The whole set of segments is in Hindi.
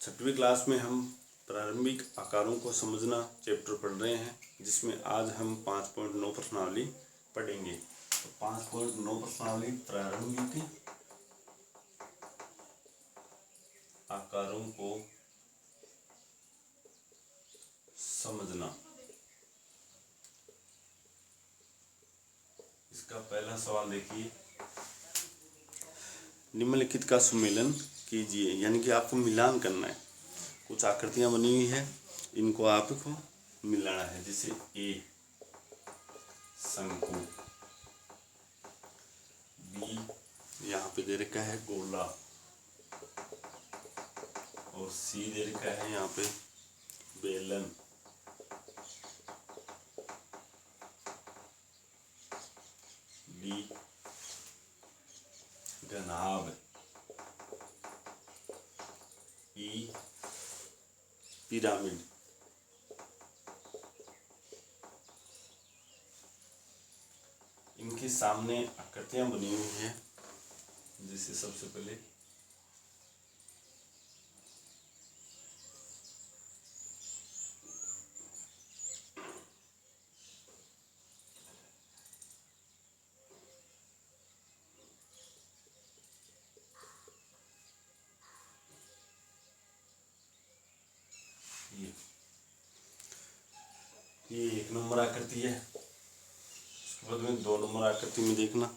छठवीं क्लास में हम प्रारंभिक आकारों को समझना चैप्टर पढ़ रहे हैं, जिसमें आज हम 5.9 प्रश्नावली पढ़ेंगे। तो 5.9 प्रश्नावली प्रारंभिक आकारों को समझना। इसका पहला सवाल देखिए, निम्नलिखित का सुमेलन कीजिए, यानी कि आपको मिलान करना है। कुछ आकृतियां बनी हुई है, इनको आपको मिलाना है। जैसे ए शंकु, बी यहाँ पे दे रखा है गोला, और सी दे रखा है यहाँ पे बेलन, डी घनाभ, ई पिरामिड। इनके सामने आकृतियां बनी हुई हैं। जैसे सबसे पहले ये 1 नंबर आकृति है। उसके बाद में 2 नंबर आकृति में देखना,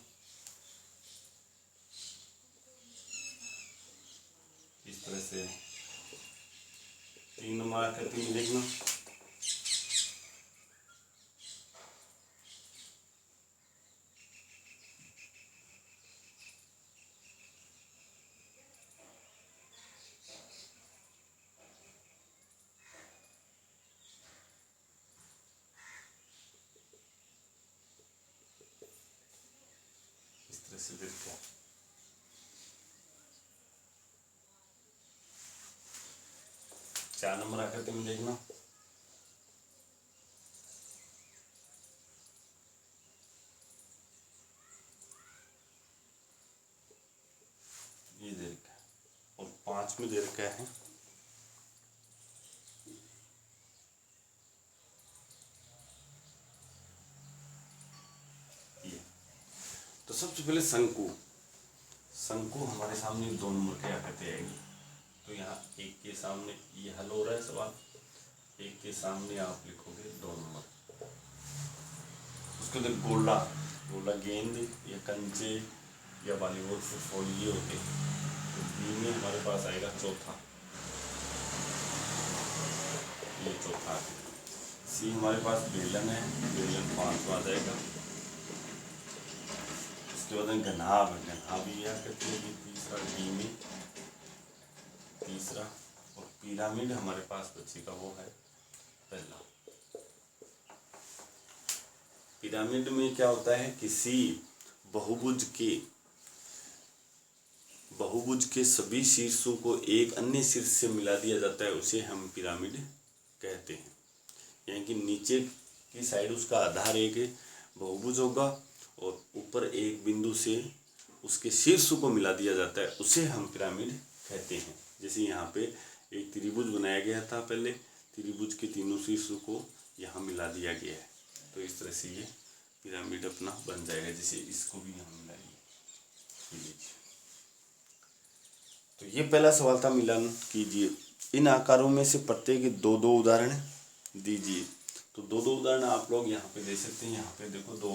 इस तरह से 3 नंबर आकृति में देखना, इस तरह से देखते हैं। 4 नंबर आकृति में देखना, ये दे रखा है, और 5 में दे रखा है ये। तो सबसे पहले शंकु। शंकु हमारे सामने 2 नंबर की आकृति आएगी। तो यहाँ 1 के सामने ये हल हो रहा है सवाल, 1 के सामने आप लिखोगे 2 नंबर। उसके बाद गोला, गोला गेंद या कंचे या वॉलीबॉल फुटबॉल ये होते हैं। तो बी में हमारे पास आएगा चौथा, ये चौथा। सी हमारे पास बेलन है, बेलन 5 आ जाएगा। उसके बाद में घनाभ, घनाभ ये आकृति होगी तीसरा, डी में तीसरा। और पिरामिड हमारे पास बचेगा, वो है पहला। पिरामिड में क्या होता है, किसी बहुभुज के सभी शीर्षों को एक अन्य शीर्ष से मिला दिया जाता है, उसे हम पिरामिड कहते हैं। यानी कि नीचे की साइड उसका आधार एक बहुभुज होगा और ऊपर एक बिंदु से उसके शीर्ष को मिला दिया जाता है, उसे हम पिरामिड कहते हैं। जैसे यहाँ पे एक त्रिभुज बनाया गया था, पहले त्रिभुज के तीनों शीर्षों को यहाँ मिला दिया गया है। तो इस तरह से ये पिरामिड अपना बन जाएगा। जैसे इसको भी यहाँ मिलाइए, तो ये पहला सवाल था, मिलान कीजिए। इन आकारों में से प्रत्येक 2-2 उदाहरण दीजिए। तो 2-2 उदाहरण आप लोग यहाँ पे दे सकते हैं। यहाँ पे देखो 2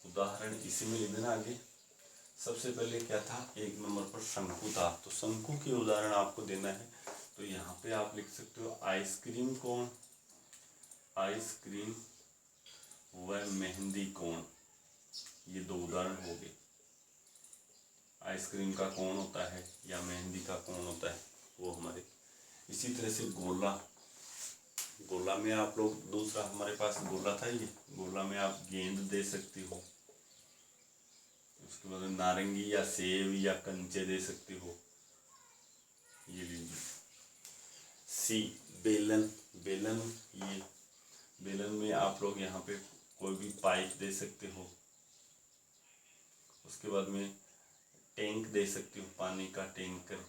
उदाहरण इसी में लिख देना आगे। सबसे पहले क्या था, 1 नंबर पर शंकु था, तो शंकु के उदाहरण आपको देना है। तो यहाँ पे आप लिख सकते हो आइसक्रीम कोन, आइसक्रीम व मेहंदी कोन। ये 2 उदाहरण हो गए। आइसक्रीम का कोन होता है या मेहंदी का कोन होता है, वो हमारे। इसी तरह से गोला, गोला में आप लोग दूसरा हमारे पास गोला था, ये गोला में आप गेंद दे सकते हो। उसके बाद नारंगी या सेब या कंचे दे सकते हो, ये लीजिए। सी बेलन, बेलन, ये बेलन में आप लोग यहाँ पे कोई भी पाइप दे सकते हो। उसके बाद में टैंक दे सकते हो, पानी का टैंकर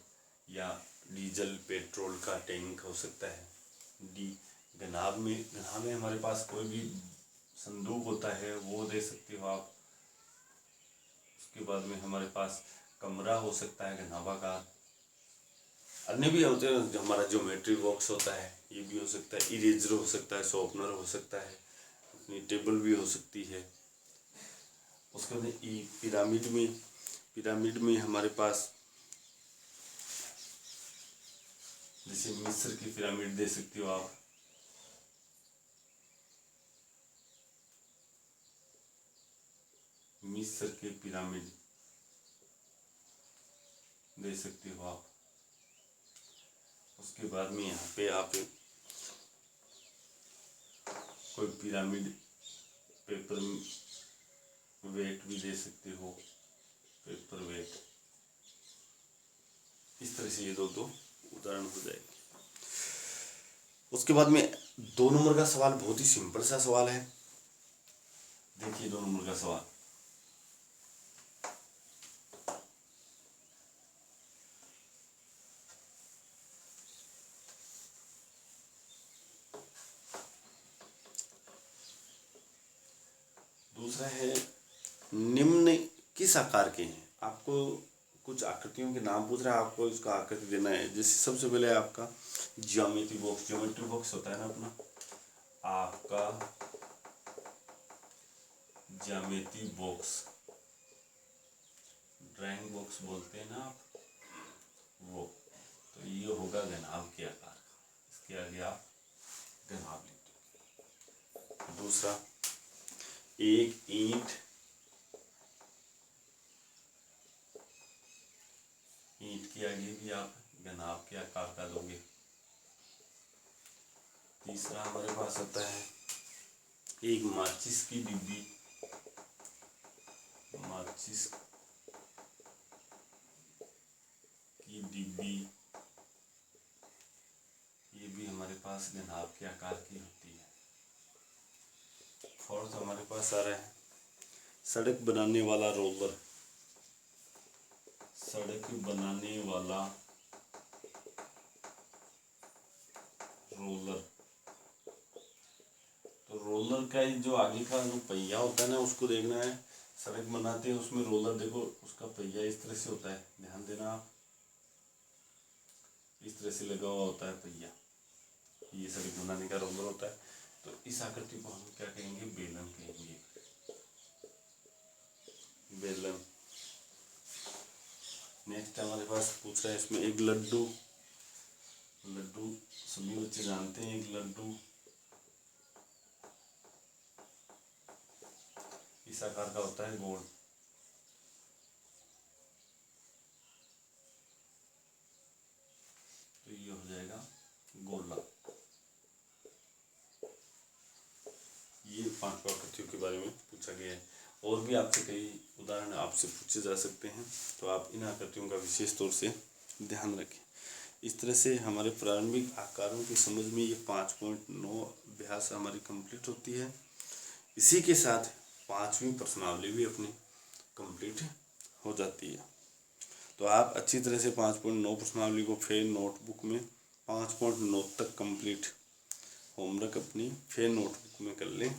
या डीजल पेट्रोल का टैंक हो सकता है। डी घनाभ में हमारे पास कोई भी संदूक होता है वो दे सकते हो आप। उसके बाद में हमारे पास कमरा हो सकता है घनाभाकार। अन्य भी होते हैं, जो हमारा ज्योमेट्री बॉक्स होता है ये भी हो सकता है, इरेजर हो सकता है, शॉर्पनर हो सकता है, अपनी टेबल भी हो सकती है। उसके बाद पिरामिड में हमारे पास जैसे मिस्र की पिरामिड दे सकते हो आप। मिस्र के पिरामिड दे सकते हो आप। उसके बाद में यहाँ पे आप कोई पिरामिड पेपर वेट भी दे सकते हो, पेपर वेट। इस तरह से ये दो उदाहरण हो जाएंगे। उसके बाद में 2 नंबर का सवाल बहुत ही सिंपल सा सवाल है। देखिए 2 नंबर का सवाल, दूसरा है निम्न किस आकार के हैं। आपको कुछ आकृतियों के नाम पूछ रहा है, आपको इसका आकृति देना है। जैसे सबसे पहले आपका ज्योमेट्री बॉक्स होता है ना अपना, आपका ज्यामिति बॉक्स, ड्राइंग बॉक्स बोलते हैं ना आप, वो तो ये होगा घनाभ के आकार का। इसके आगे आप घनाभ लिख दो। दूसरा, एक ईंट के आगे भी आप घनाभ के आकार का दोगे। तीसरा हमारे पास आता है एक माचिस की डिब्बी, माचिस की डिब्बी, ये भी हमारे पास घनाभ के आकार की होती है। फोर्थ हमारे पास आ रहा है सड़क बनाने वाला रोलर, सड़क बनाने वाला रोलर। तो रोलर का जो आगे का जो पहिया होता है ना उसको देखना है। सड़क बनाते हैं उसमें रोलर देखो, उसका पहिया इस तरह से होता है, ध्यान देना आप, इस तरह से लगा हुआ होता है पहिया, ये सड़क बनाने का रोलर होता है। तो इस आकृति को हम क्या कहेंगे, बेलन कहेंगे, बेलन। नेक्स्ट हमारे पास पूछ रहा है इसमें एक लड्डू, लड्डू सभी बच्चे जानते हैं, एक लड्डू इस आकार का होता है, गोल। तो ये हो जाएगा गोला। ये 5 आकृतियों के बारे में पूछा गया है। और भी आपसे कई उदाहरण आपसे पूछे जा सकते हैं, तो आप इन आकृतियों का विशेष तौर से ध्यान रखें। इस तरह से हमारे प्रारंभिक आकारों की समझ में ये 5.9 अभ्यास हमारी कंप्लीट होती है। इसी के साथ 5वीं प्रश्नावली भी अपनी कंप्लीट हो जाती है। तो आप अच्छी तरह से 5.9 प्रश्नावली को फिर नोटबुक में 5.9 तक कंप्लीट होमवर्क अपनी फिर नोटबुक में कर लें।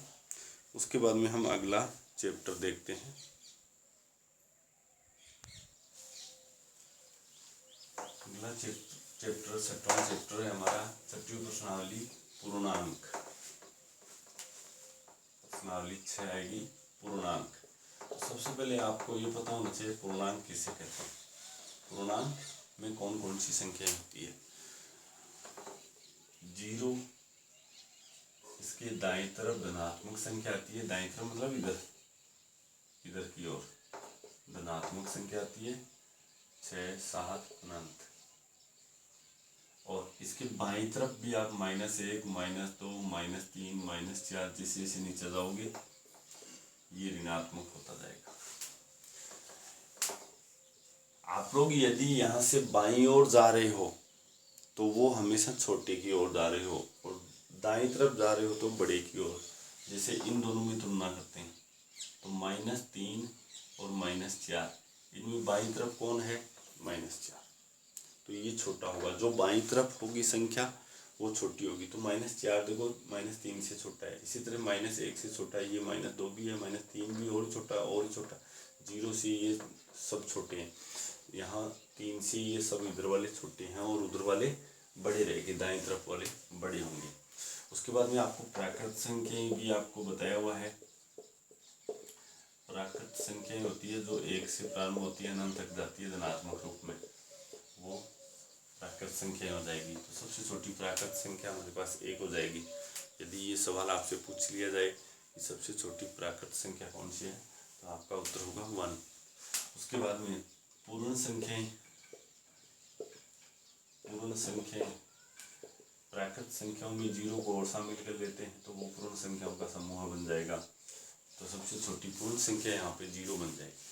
उसके बाद में हम अगला चैप्टर देखते हैं। अगला चैप्टर 6वां चैप्टर है हमारा, 6वीं प्रश्नावली पूर्णांक। प्रश्नावली 6 आएगी पूर्णांक। तो सबसे पहले आपको ये पता होना चाहिए पूर्णांक किसे कहते हैं, पूर्णांक में कौन कौन सी संख्या होती है। 0 इसके दाएं तरफ धनात्मक संख्या आती है, दाएं तरफ मतलब इधर की ओर धनात्मक संख्या आती है, 6, 7 अनंत। और इसके बाईं तरफ भी आप -1, -2, -3, -4 जैसे जैसे नीचे जाओगे ये ऋणात्मक होता जाएगा। आप लोग यदि यहाँ से बाईं ओर जा रहे हो तो वो हमेशा छोटे की ओर जा रहे हो, और दाईं तरफ जा रहे हो तो बड़े की ओर। जैसे इन दोनों में तुलना करते हैं तो -3 और -4, इनमें बाईं तरफ कौन है, -4। तो ये छोटा होगा, जो बाईं तरफ होगी संख्या वो छोटी होगी। तो -4 देखो -3 से छोटा है, इसी तरह -1 से छोटा है, ये -2 भी है, -3 भी और छोटा और छोटा, 0 से ये सब छोटे हैं, यहाँ 3 से ये सब इधर वाले छोटे हैं और उधर वाले बड़े रहेंगे, दाएं तरफ वाले बड़े होंगे। उसके बाद में आपको प्राकृत संख्याएं भी आपको बताया हुआ है। प्राकृत संख्याएं होती है जो 1 से प्रारंभ होती है, अनंत तक जाती है धनात्मक रूप में, वो प्राकृत संख्या हो जाएगी। तो सबसे छोटी प्राकृत संख्या हमारे पास 1 हो जाएगी। यदि ये सवाल आपसे पूछ लिया जाए कि सबसे छोटी प्राकृत संख्या कौन सी है, तो आपका उत्तर होगा 1। उसके बाद में पूर्ण संख्याएं, प्राकृत संख्याओं में 0 को और शामिल कर लेते हैं तो वो पूर्ण संख्याओं का समूह बन जाएगा। तो सबसे छोटी पूर्ण संख्या यहाँ पे 0 बन जाएगी।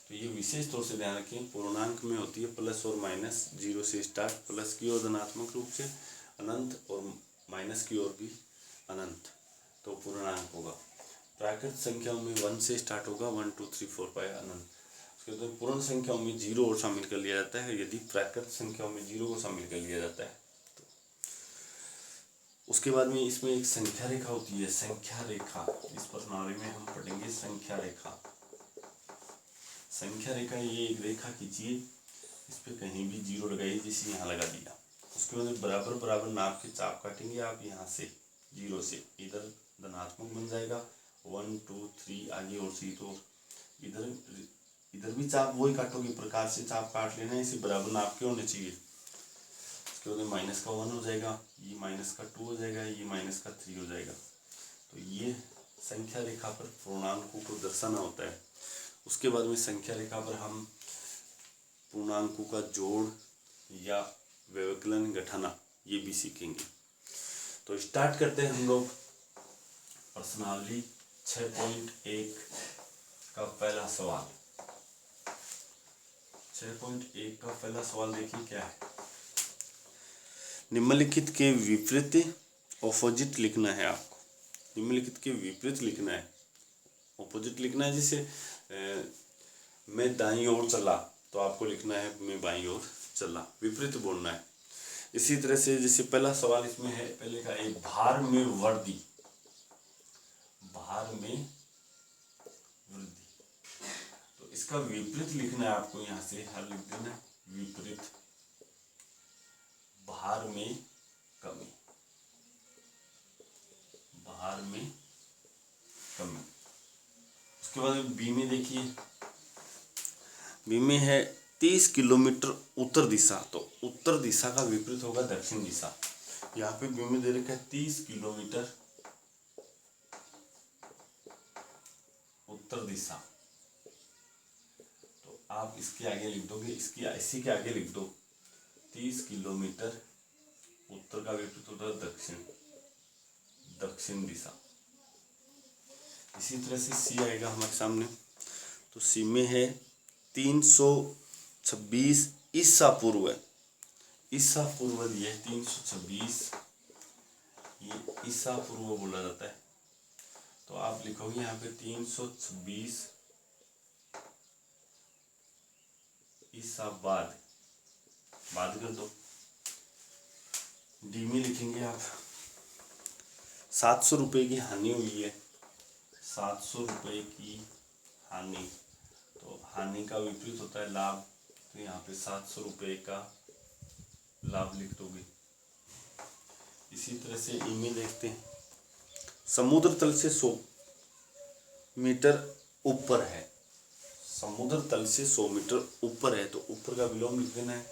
तो ये विशेष तौर से ध्यान रखें, पूर्णांक में होती है प्लस और माइनस, 0 से स्टार्ट, प्लस की ओर धनात्मक रूप से अनंत और माइनस की ओर भी अनंत, तो पूर्णांक होगा। प्राकृत संख्याओं में 1 से स्टार्ट होगा, 1 2 3 4 5 अनंत। उसके बाद पूर्ण संख्याओं में 0 और शामिल कर लिया जाता है, यदि प्राकृत संख्याओं में 0 को शामिल कर लिया जाता है तो। उसके बाद में इसमें एक संख्या रेखा होती है, संख्या रेखा, इस प्रणाली में हम पढ़ेंगे संख्या रेखा। संख्या रेखा ये एक रेखा खींचिए, इस पे कहीं भी 0 लगाइए, जैसे यहाँ लगा दिया। उसके बाद बराबर बराबर नाप के चाप काटेंगे आप, यहाँ से 0 से इधर धनात्मक बन जाएगा, 1 2 3 आगे और सी, तो इधर भी चाप वही काटोगे, प्रकार से चाप काट लेना है, इसे बराबर नाप के होने चाहिए। उसके बाद माइनस का 1 हो जाएगा, ये माइनस का 2 हो जाएगा, ये माइनस का 3 हो जाएगा। तो ये संख्या रेखा पर पूर्णांकों को दर्शाना होता है। उसके बाद में संख्या रेखा पर हम पूर्णांकों का जोड़ या व्यवकलन घटाना ये भी सीखेंगे। तो स्टार्ट करते हैं हम लोग प्रश्नावली 6.1 का पहला सवाल। 6.1 का पहला सवाल देखिए क्या है। निम्नलिखित के विपरीत ऑपोजिट लिखना है आपको, निम्नलिखित के विपरीत लिखना है, ऑपोजिट लिखना है। जैसे मैं दाईं ओर चला तो आपको लिखना है मैं बाईं ओर चला, विपरीत बोलना है। इसी तरह से जैसे पहला सवाल इसमें है, पहले का एक भार में वृद्धि, भार में वृद्धि, तो इसका विपरीत लिखना है आपको, यहाँ से हर लिख देना विपरीत, भार में कमी, भार में कमी। उसके बाद बी में देखिए, बी में है 30 किलोमीटर उत्तर दिशा, तो उत्तर दिशा का विपरीत होगा दक्षिण दिशा। यहाँ पे बी में दे रखा है 30 किलोमीटर उत्तर दिशा, तो आप इसके आगे लिख दोगे, इसी के आगे लिख दो 30 किलोमीटर उत्तर का विपरीत होता है दक्षिण, दक्षिण दिशा। इसी तरह से सी आएगा हमारे सामने, तो सी में है 326 ईसा पूर्व, ईसा पूर्व ये 326, ये ईसा पूर्व बोला जाता है। तो आप लिखोगे यहाँ पे 326 ईसा बाद कर दो। डी में लिखेंगे आप 700 रुपये की हानि हुई है, 700 रुपये की हानि, तो हानि का विपरीत होता है लाभ, तो यहाँ पे 700 रुपये का लाभ लिख दोगे। इसी तरह से ई में देखते हैं, समुद्र तल से 100 मीटर ऊपर है, समुद्र तल से 100 मीटर ऊपर है, तो ऊपर का विलोम लिख देना है,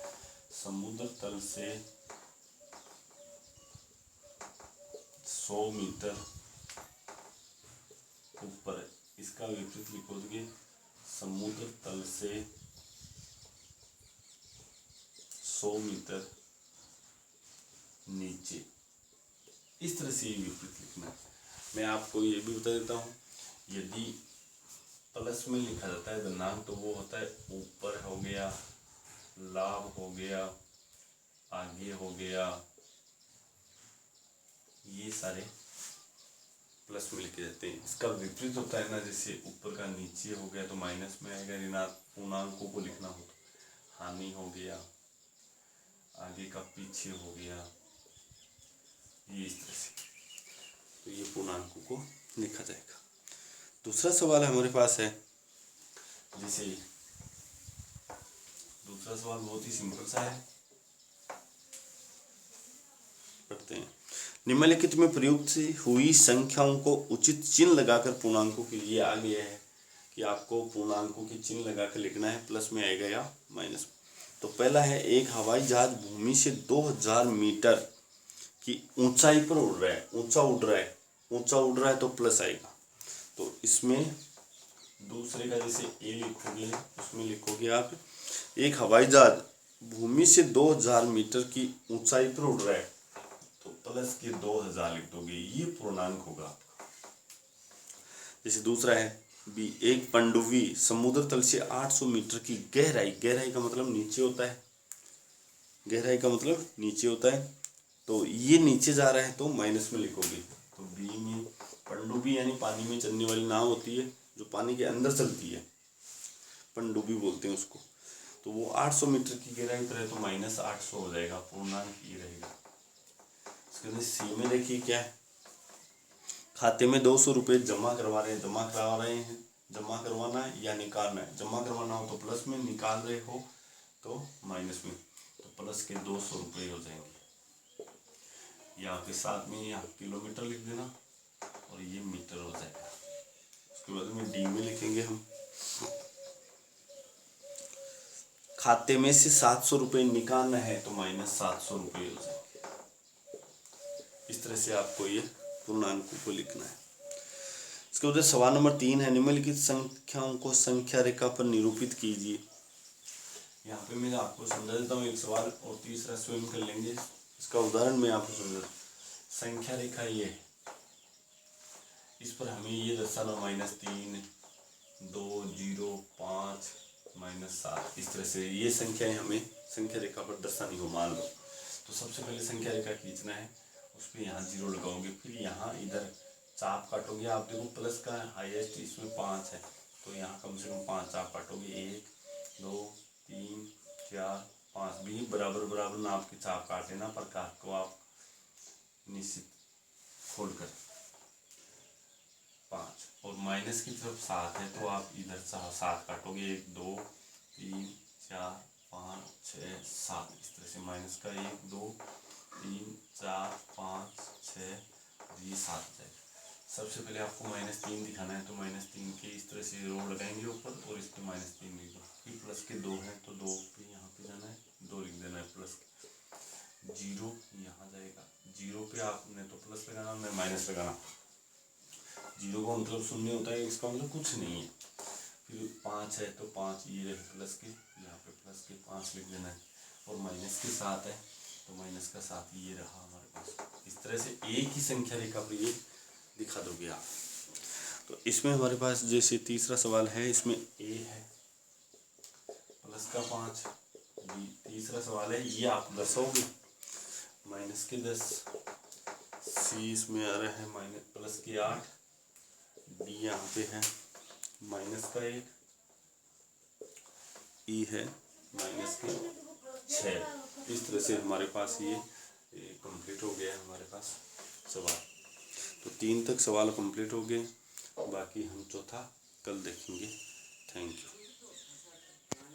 समुद्र तल से 100 मीटर ऊपर है, इसका विपरीत लिखोगे समुद्र तल से 100 मीटर नीचे। इस तरह से ये विपरीत लिखना है। मैं आपको ये भी बता देता हूँ, यदि प्लस में लिखा जाता है धनांक तो वो होता है ऊपर हो गया, लाभ हो गया, आगे हो गया, ये सारे प्लस में लिखे जाते हैं। इसका विपरीत होता है ना, जैसे ऊपर का नीचे हो गया तो माइनस में आएगा, ऋणात्मक पूर्णांकों को लिखना हो तो हानि हो गया, का पीछे हो गया, ये इस तरह से। तो ये पूर्णांकों को लिखा जाएगा। दूसरा सवाल हमारे पास है, जैसे दूसरा सवाल बहुत ही सिंपल सा है, पढ़ते हैं। निम्नलिखित में प्रयुक्त हुई संख्याओं को उचित चिन्ह लगाकर पूर्णांकों के लिए आ गया है कि आपको पूर्णांकों के चिन्ह लगाकर लिखना है, प्लस में आएगा या माइनस में। तो पहला है, एक हवाई जहाज भूमि से 2000 मीटर की ऊंचाई पर उड़ रहा है, ऊंचा उड़ रहा है तो प्लस आएगा। तो इसमें दूसरे का जैसे ए लिखोगे, उसमें लिखोगे आप, एक हवाई जहाज भूमि से 2000 मीटर की ऊंचाई पर उड़ रहा है तो प्लस के 2000 लिख दोगे, ये पूर्णांक होगा आपका। जैसे दूसरा है बी, एक पनडुब्बी समुद्र तल से 800 मीटर की गहराई का मतलब नीचे होता है, गहराई का मतलब नीचे होता है, तो ये नीचे जा रहा है तो माइनस में लिखोगे। तो बी में पनडुब्बी यानी पानी में चलने वाली नाव होती है जो पानी के अंदर चलती है, पनडुब्बी बोलते हैं उसको। तो वो 800 मीटर की गहराई पर है तो माइनस 800 हो जाएगा, पूर्णांक ये रहेगा। इसके बाद सी में देखिए क्या है, खाते में 200 रुपये जमा करवाना है या निकालना है। जमा करवाना हो तो प्लस में, निकाल रहे हो तो माइनस में, तो प्लस के 200 रुपये हो जाएंगे। यहाँ पे साथ में यहाँ किलोमीटर लिख देना और ये मीटर हो जाएगा। उसके बाद में डी में लिखेंगे हम, खाते में से 700 रुपये निकालना है तो माइनस 700 रुपये हो जाएंगे। इस तरह से आपको ये पूर्णांकों को लिखना है। इसके बाद सवाल नंबर 3 है, निम्नलिखित संख्याओं को संख्या रेखा पर निरूपित कीजिए। यहाँ पे मैं आपको समझा देता हूँ एक सवाल और तीसरा स्वयं कर लेंगे। इसका उदाहरण मैं आपको समझा, संख्या रेखा ये है, इस पर हमें ये दर्शाना -3, 2, 0, 5, -7, इस तरह से ये संख्याएं हमें संख्या रेखा पर दर्शानी हो। मान लो तो सबसे पहले संख्या रेखा खींचना है, उस पर यहाँ 0 लगाओगे, फिर यहाँ इधर चाप काटोगे। आप देखो प्लस का हाईएस्ट इसमें 5 है तो यहाँ कम से कम 5 चाप काटोगे, 1, 2, 3, 4, 5 भी बराबर नाप के चाप काट लेना, पर काट को आप निश्चित खोल कर 5। और माइनस की तरफ 7 है तो आप इधर 7 काटोगे, 1, 2, 3, 4, 5, 6, 7, इस तरह से माइनस का 1, 2, 3, 4, 5, 6, ये 7 जाएगा। सबसे पहले आपको -3 दिखाना है तो -3 के इस तरह से रो लगाएंगे ऊपर और इस पर -3 लिख दो। फिर प्लस के 2 हैं तो 2 पे यहाँ पे जाना है, 2 लिख देना है। प्लस 0 यहाँ जाएगा, 0 पे आपने तो प्लस लगाना, मैं माइनस लगाना। 0 का मतलब शून्य होता है, इसका मतलब कुछ नहीं है। फिर 5 है तो 5 ये रहे प्लस के, यहाँ पे प्लस के 5 लिख देना है। और माइनस के 7 है तो माइनस का 7 ये रहा हमारे पास। इस तरह से एक ही संख्या रेखा पर ये दिखा दोगे आप। तो इसमें हमारे पास जैसे तीसरा सवाल है, इसमें ए है प्लस का 5, बी तीसरा सवाल है ये आप दर्शाओगे माइनस के 10, सी इसमें आ रहा है माइनस प्लस के 8, डी यहाँ पे है माइनस का 1, ई है माइनस के 6। इस तरह से हमारे पास ये कंप्लीट हो गया है हमारे पास सवाल। तो 3 तक सवाल कंप्लीट हो गए, बाकी हम चौथा कल देखेंगे। Thank you.